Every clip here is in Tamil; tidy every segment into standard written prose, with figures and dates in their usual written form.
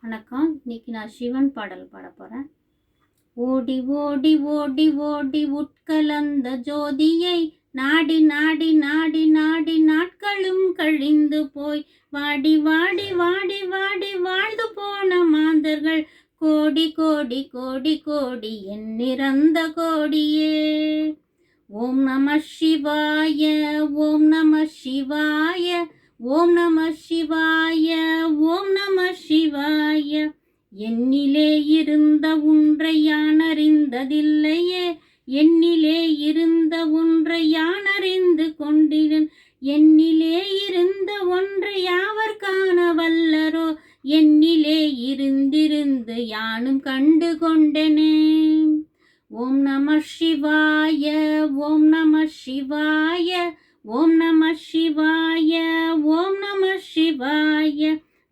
வணக்கம். இன்னைக்கு நான் சிவன் பாடல் பாட போகிறேன். ஓடி ஓடி ஓடி ஓடி உட்கலந்த ஜோதியை நாடி நாடி நாடி நாடி நாட்களும் கழிந்து போய் வாடி வாடி வாடி வாடி வாழ்ந்து போன மாந்தர்கள் கோடி கோடி கோடி கோடி எண்ணிறந்த கோடியே. ஓம் நம சிவாய, ஓம் நம சிவாய, ஓம் நம சிவாய, ஓம் நம சிவாய. என்னிலே இருந்த ஒன்றை யான் அறிந்ததில்லையே, என்னிலே இருந்த ஒன்றை யான் அறிந்து கொண்டிருந்தேன். என்னிலே இருந்த ஒன்றை யாவர் காண வல்லரோ, என்னிலே இருந்திருந்து யானும் கண்டு கொண்டனே. ஓம் நம சிவாய, ஓம் நம சிவாய, ஓம் நம சிவாய, ஓம் நம சிவாய.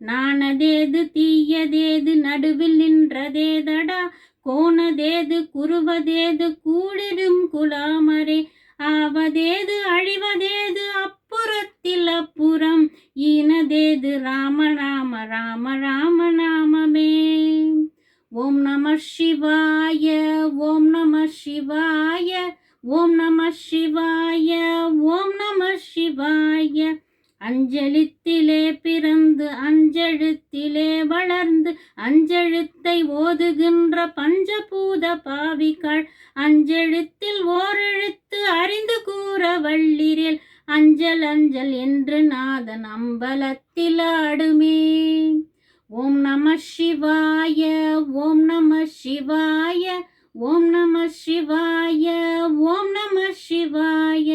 நானதேது தீயதேது நடுவில் நின்றதேதடா, கோணதேது குருவதேது கூடிடும் குலாமரே. ஆவதேது அழிவதேது அப்புறத்தில் அப்புறம், ஈனதேது ராம ராம ராம ராம நாமமே. ஓம் நம சிவாய, ஓம் நம சிவாய, ஓம் நம சிவாய, ஓம் நம சிவாய. அஞ்செழுத்திலே பிறந்து அஞ்செழுத்திலே வளர்ந்து அஞ்செழுத்தை ஓதுகின்ற பஞ்சபூத பாவிகள் அஞ்செழுத்தில் ஓரெழுத்து அறிந்து கூற வள்ளிரில் அஞ்சல் அஞ்சல் என்று நாதன் அம்பலத்தில் ஆடுமே. ஓம் நம சிவாய, ஓம் நம சிவாய, ஓம் நம சிவாய, ஓம் நம சிவாய.